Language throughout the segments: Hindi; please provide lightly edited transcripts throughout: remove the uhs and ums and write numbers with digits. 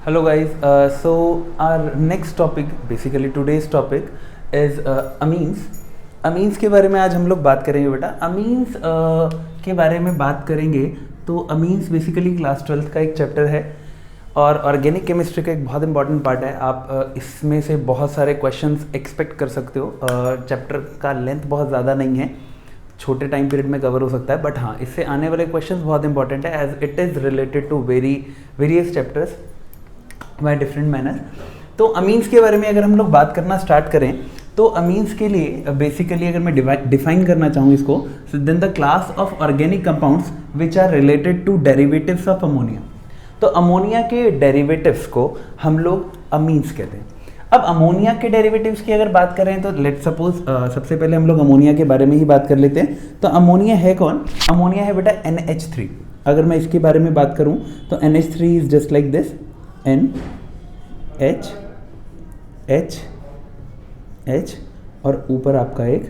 Hello guys, so our next topic, basically today's topic is amines. Amines के बारे में आज हम लोग बात करेंगे बेटा. अमीन्स के बारे में बात करेंगे तो अमीन्स बेसिकली क्लास 12th का एक चैप्टर है और ऑर्गेनिक केमिस्ट्री का एक बहुत इंपॉर्टेंट पार्ट है. आप इसमें से बहुत सारे क्वेश्चंस एक्सपेक्ट कर सकते हो. चैप्टर का लेंथ बहुत ज़्यादा नहीं है, छोटे टाइम पीरियड में कवर हो सकता है, बट हाँ इससे आने वाले क्वेश्चंस बहुत इंपॉर्टेंट है as it is related to various chapters by different manner. तो अमीन्स के बारे में अगर हम लोग बात करना स्टार्ट करें तो अमीन्स के लिए बेसिकली अगर मैं डिफाइन करना चाहूँ इसको, then the class of organic compounds which are related to derivatives of ammonia. तो अमोनिया के डेरिवेटिव्स को हम लोग अमीन्स कहते हैं. अब अमोनिया के डेरिवेटिव्स की अगर बात करें तो लेट सपोज सबसे पहले हम लोग अमोनिया के बारे में ही बात कर लेते हैं. तो अमोनिया है कौन? अमोनिया है बेटा NH3. अगर मैं इसके बारे में बात करूं तो NH3 is just like this, NH और ऊपर आपका एक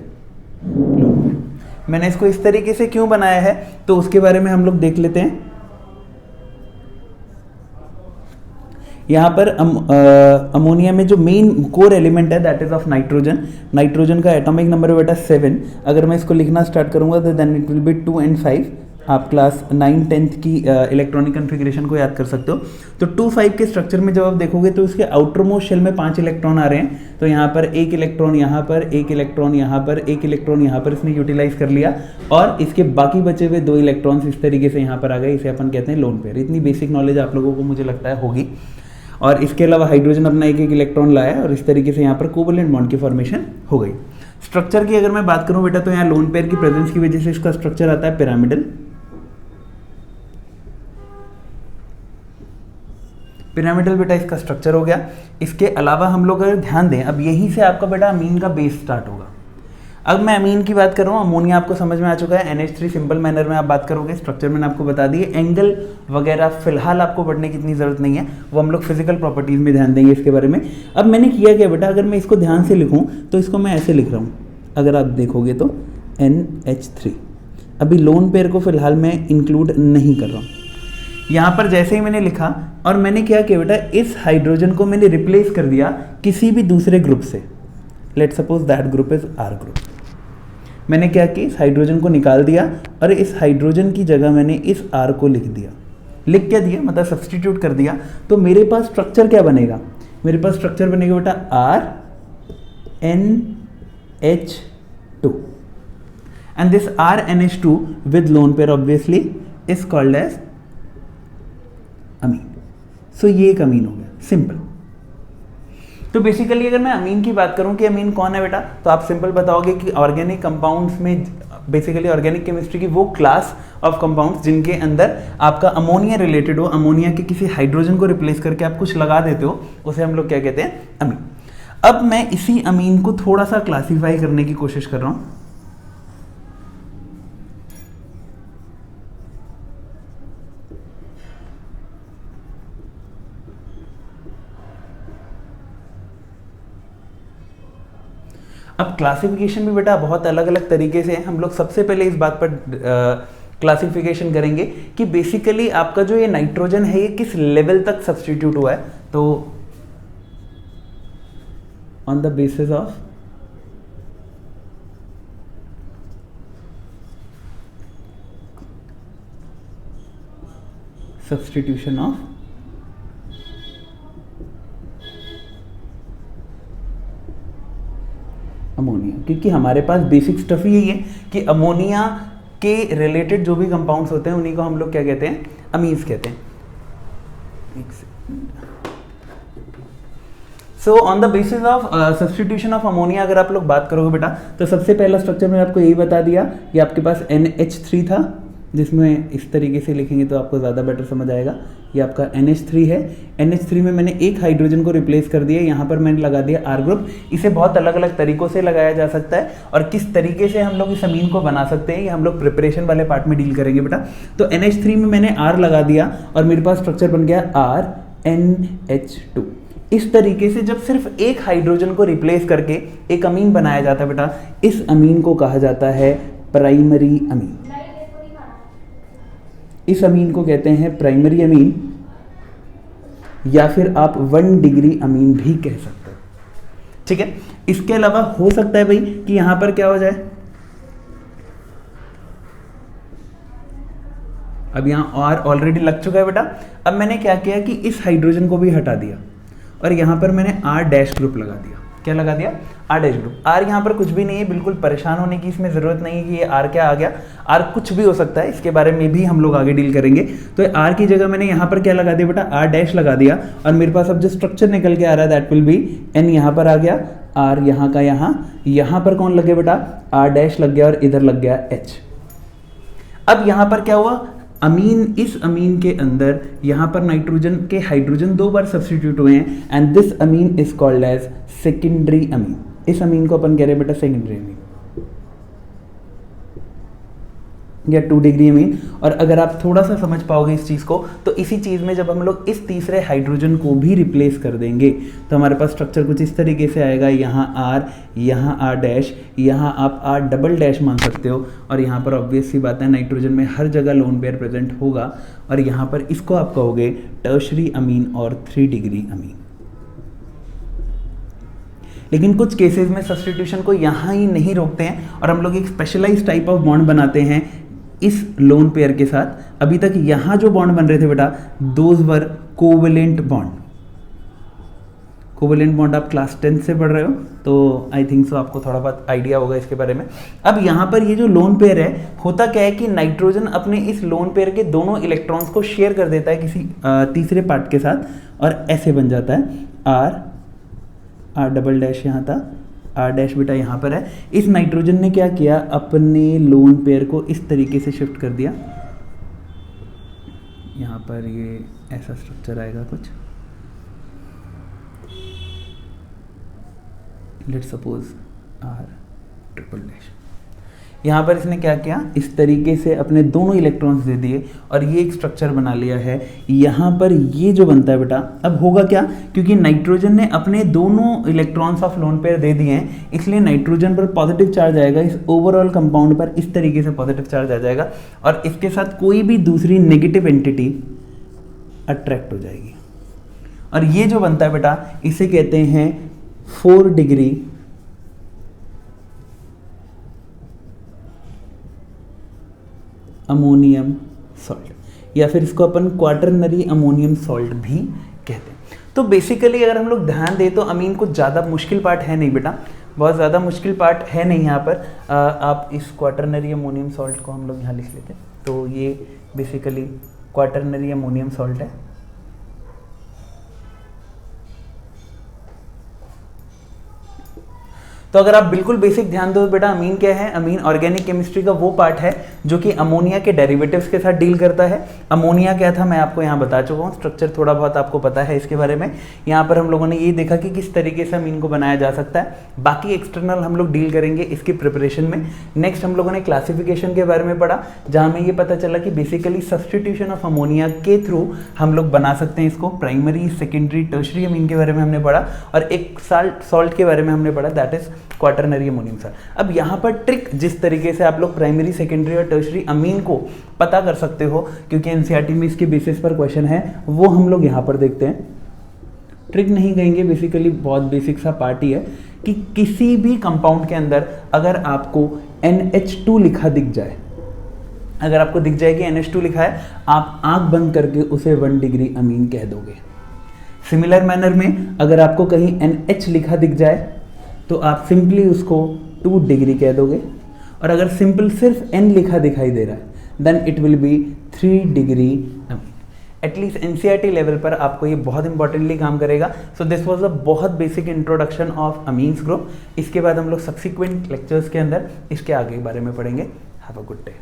क्लोरीन. मैंने इसको इस तरीके से क्यों बनाया है तो उसके बारे में हम लोग देख लेते हैं. यहाँ पर अमोनिया में जो मेन कोर एलिमेंट है that is of nitrogen. Nitrogen का एटॉमिक नंबर है बेटा 7. अगर मैं इसको लिखना स्टार्ट करूंगा तो then it will be 2 and 5. आप क्लास 9 10th की इलेक्ट्रॉनिक कन्फिग्रेशन को याद कर सकते हो. तो 2 5 के स्ट्रक्चर में जब आप देखोगे तो इसके आउटर मोस्ट शेल में 5 इलेक्ट्रॉन आ रहे हैं. तो यहाँ पर एक इलेक्ट्रॉन, यहाँ पर एक इलेक्ट्रॉन, यहाँ पर एक इलेक्ट्रॉन, यहाँ पर इसने यूटिलाइज कर लिया और इसके बाकी बचे हुए 2 इलेक्ट्रॉन्स इस तरीके से यहाँ पर आ गए. इसे अपन कहते हैं लोन पेयर. इतनी बेसिक नॉलेज आप लोगों को मुझे लगता है होगी. और इसके अलावा हाइड्रोजन अपना एक इलेक्ट्रॉन लाया और इस तरीके से यहाँ पर कोवलेंट बॉन्ड की फॉर्मेशन हो गई. स्ट्रक्चर की अगर मैं बात करूँ बेटा तो यहाँ लोन पेयर की प्रेजेंस की वजह से इसका स्ट्रक्चर आता है पिरामिडल. पिरामिडल बेटा इसका स्ट्रक्चर हो गया. इसके अलावा हम लोग अगर ध्यान दें, अब यहीं से आपका बेटा अमीन का बेस स्टार्ट होगा. अब मैं अमीन की बात कर रहा हूँ. अमोनिया आपको समझ में आ चुका है. NH3 सिंपल मैनर में आप बात करोगे. स्ट्रक्चर मैंने आपको बता दिए. एंगल वगैरह फिलहाल आपको पढ़ने की इतनी ज़रूरत नहीं है, वो हम लोग फिजिकल प्रॉपर्टीज़ में ध्यान देंगे इसके बारे में. अब मैंने किया क्या बेटा, अगर मैं इसको ध्यान से लिखूँ तो इसको मैं ऐसे लिख रहा हूँ. अगर आप देखोगे तो NH3. अभी लोन पेयर को फिलहाल मैं इंक्लूड नहीं कर रहा हूँ. यहाँ पर जैसे ही मैंने लिखा और मैंने क्या किया बेटा, इस हाइड्रोजन को मैंने रिप्लेस कर दिया किसी भी दूसरे ग्रुप से. Let suppose that group is R group. मैंने क्या किया, इस हाइड्रोजन को निकाल दिया और इस हाइड्रोजन की जगह मैंने इस R को लिख दिया. लिख क्या दिया, मतलब सब्सटीट्यूट कर दिया. तो मेरे पास स्ट्रक्चर क्या बनेगा, मेरे पास स्ट्रक्चर बनेगा बेटा RNH2 and this RNH2 with lone pair obviously is called as amine. So ये एक अमीन हो गया, सिंपल. तो बेसिकली अगर मैं अमीन की बात करूं कि अमीन कौन है बेटा, तो आप सिंपल बताओगे कि ऑर्गेनिक कंपाउंड्स में बेसिकली ऑर्गेनिक केमिस्ट्री की वो क्लास ऑफ कंपाउंड्स जिनके अंदर आपका अमोनिया रिलेटेड हो, अमोनिया के किसी हाइड्रोजन को रिप्लेस करके आप कुछ लगा देते हो, उसे हम लोग क्या कहते हैं, अमीन. अब मैं इसी अमीन को थोड़ा सा क्लासीफाई करने की कोशिश कर रहा हूं. अब क्लासिफिकेशन भी बेटा बहुत अलग अलग तरीके से है. हम लोग सबसे पहले इस बात पर क्लासिफिकेशन करेंगे कि बेसिकली आपका जो ये नाइट्रोजन है ये किस लेवल तक सब्स्टिट्यूट हुआ है. तो on the basis of substitution of ammonia, क्योंकि हमारे पास बेसिक स्टफ ही यही है कि अमोनिया के रिलेटेड जो भी कंपाउंड्स होते हैं उन्हीं को हम लोग क्या कहते हैं, अमीन्स कहते हैं. So on the basis of substitution of ammonia अगर आप लोग बात करोगे बेटा तो सबसे पहला स्ट्रक्चर मैंने आपको यही बता दिया. ये आपके पास NH3 था, जिसमें इस तरीके से लिखेंगे तो आपको ज़्यादा बेटर समझ आएगा. ये आपका NH3 है. NH3 में मैंने एक हाइड्रोजन को रिप्लेस कर दिया, यहाँ पर मैंने लगा दिया R ग्रुप. इसे बहुत अलग अलग तरीक़ों से लगाया जा सकता है और किस तरीके से हम लोग इस अमीन को बना सकते हैं ये हम लोग प्रिपरेशन वाले पार्ट में डील करेंगे बेटा. तो NH3 में मैंने R लगा दिया और मेरे पास स्ट्रक्चर बन गया RNH2. इस तरीके से जब सिर्फ एक हाइड्रोजन को रिप्लेस करके एक अमीन बनाया जाता है बेटा, इस अमीन को कहा जाता है प्राइमरी अमीन. इस अमीन को कहते हैं प्राइमरी अमीन या फिर आप 1 डिग्री अमीन भी कह सकते हो, ठीक है। इसके अलावा हो सकता है भाई कि यहां पर क्या हो जाए, अब यहां R ऑलरेडी लग चुका है बेटा। अब मैंने क्या किया कि इस हाइड्रोजन को भी हटा दिया और यहां पर मैंने R डैश ग्रुप लगा दिया। क्या लगा दिया? R dash group. R यहां पर कुछ भी नहीं है, बिल्कुल परेशान होने की इसमें जरूरत नहीं है कि ये R क्या आ गया। R कुछ भी हो सकता है, इसके बारे में भी हम लोग आगे डील करेंगे। तो R की जगह मैंने यहां पर क्या लगा दिया बेटा? R डैश लगा दिया और मेरे पास अब जो स्ट्रक्चर निकल के आ रहा है दैट विल बी N यहां पर आ गया, R यहां का यहां पर कौन लग गया बेटा? R डैश लग गया और इधर लग गया H। अब यहां पर क्या हुआ? अमीन, इस अमीन के अंदर यहां पर नाइट्रोजन के हाइड्रोजन 2 बार सब्स्टिट्यूट हुए हैं and this amine is called as secondary amine. इस अमीन को अपन कह रहे हैं बेटा सेकेंडरी अमीन या 2 डिग्री अमीन। और अगर आप थोड़ा सा समझ पाओगे इस चीज को, तो इसी चीज में जब हम लोग इस तीसरे हाइड्रोजन को भी रिप्लेस कर देंगे तो हमारे पास स्ट्रक्चर कुछ इस तरीके से आएगा। यहाँ R, यहाँ R डैश, यहाँ आप R डबल डैश मान सकते हो और यहाँ पर ऑब्वियस सी बात है नाइट्रोजन में हर जगह लोन पेयर प्रेजेंट होगा और यहाँ पर इसको आप कहोगे टर्शरी अमीन और 3 डिग्री अमीन। लेकिन कुछ केसेस में सब्स्टिट्यूशन को यहाँ ही नहीं रोकते हैं और हम लोग एक स्पेशलाइज टाइप ऑफ बॉन्ड बनाते हैं इस लोन पेयर के साथ। अभी तक यहाँ जो बॉन्ड बन रहे थे बेटा, those were covalent bond. Covalent bond आप क्लास 10 से पढ़ रहे हो तो आई थिंक सो आपको थोड़ा बहुत आइडिया होगा इसके बारे में। अब यहाँ पर ये जो लोन पेयर है, होता क्या है कि नाइट्रोजन अपने इस लोन पेयर के दोनों इलेक्ट्रॉन्स को शेयर कर देता है किसी तीसरे पार्ट के साथ और ऐसे बन जाता है R डबल डैश यहाँ था, R डैश बेटा यहाँ पर है। इस नाइट्रोजन ने क्या किया, अपने लोन पेयर को इस तरीके से शिफ्ट कर दिया। यहाँ पर ये ऐसा स्ट्रक्चर आएगा कुछ, let's suppose R triple dash. यहाँ पर इसने क्या किया, इस तरीके से अपने दोनों इलेक्ट्रॉन्स दे दिए और ये एक स्ट्रक्चर बना लिया है। यहाँ पर ये जो बनता है बेटा, अब होगा क्या, क्योंकि नाइट्रोजन ने अपने दोनों इलेक्ट्रॉन्स ऑफ लोन पेयर दे दिए हैं, इसलिए नाइट्रोजन पर पॉजिटिव चार्ज आएगा, इस ओवरऑल कंपाउंड पर इस तरीके से पॉजिटिव चार्ज आ जाएगा और इसके साथ कोई भी दूसरी नेगेटिव एंटिटी अट्रैक्ट हो जाएगी। और ये जो बनता है बेटा, इसे कहते हैं 4 डिग्री अमोनियम सॉल्ट या फिर इसको अपन क्वाटरनरी अमोनियम सॉल्ट भी कहते हैं। तो बेसिकली अगर हम लोग ध्यान दें तो अमीन कुछ ज़्यादा मुश्किल पार्ट है नहीं बेटा, बहुत ज़्यादा मुश्किल पार्ट है नहीं यहाँ पर। आप इस क्वाटरनरी अमोनियम सॉल्ट को हम लोग यहाँ लिख लेते हैं, तो ये बेसिकली क्वाटरनरी अमोनियम सॉल्ट है। तो अगर आप बिल्कुल बेसिक ध्यान दो बेटा, अमीन क्या है, अमीन ऑर्गेनिक केमिस्ट्री का वो पार्ट है जो कि अमोनिया के डेरिवेटिव्स के साथ डील करता है। अमोनिया क्या था मैं आपको यहाँ बता चुका हूँ, स्ट्रक्चर थोड़ा बहुत आपको पता है इसके बारे में। यहाँ पर हम लोगों ने ये देखा कि किस तरीके से अमीन को बनाया जा सकता है, बाकी एक्सटर्नल हम लोग डील करेंगे इसकी प्रिपरेशन में। नेक्स्ट हम लोगों ने क्लासिफिकेशन के बारे में पढ़ा, जहाँ में ये पता चला कि बेसिकली सब्स्टिट्यूशन ऑफ अमोनिया के थ्रू हम लोग बना सकते हैं इसको। प्राइमरी, सेकेंडरी, टर्शरी अमीन के बारे में हमने पढ़ा और एक सॉल्ट के बारे में हमने पढ़ा, that is quaternary ammonium salt. अब यहाँ पर ट्रिक, जिस तरीके से आप लोग प्राइमरी, सेकेंडरी और टर्शरी अमीन को पता कर सकते हो, क्योंकि एनसीईआरटी में इसके बेसिस पर क्वेश्चन है, वो हम लोग यहाँ पर देखते हैं। ट्रिक नहीं कहेंगे, बेसिकली बहुत बेसिक सा पार्ट ही है कि किसी भी कंपाउंड के अंदर अगर आपको NH2 लिखा दिख जाए, अगर आपको दिख जाए कि NH2 लिखा है, आप आंख बंद करके उसे 1 डिग्री अमीन कह दोगे। सिमिलर मैनर में अगर आपको कहीं NH लिखा दिख जाए तो आप सिंपली उसको 2 डिग्री कह दोगे, और अगर सिंपल सिर्फ N लिखा दिखाई दे रहा है then it will be 3 degree amine. At least NCERT level पर आपको ये बहुत इंपॉर्टेंटली काम करेगा। सो दिस वाज अ बहुत basic introduction of amines group. इसके बाद हम लोग सब्सिक्वेंट लेक्चर्स के अंदर इसके आगे के बारे में पढ़ेंगे। Have a good day.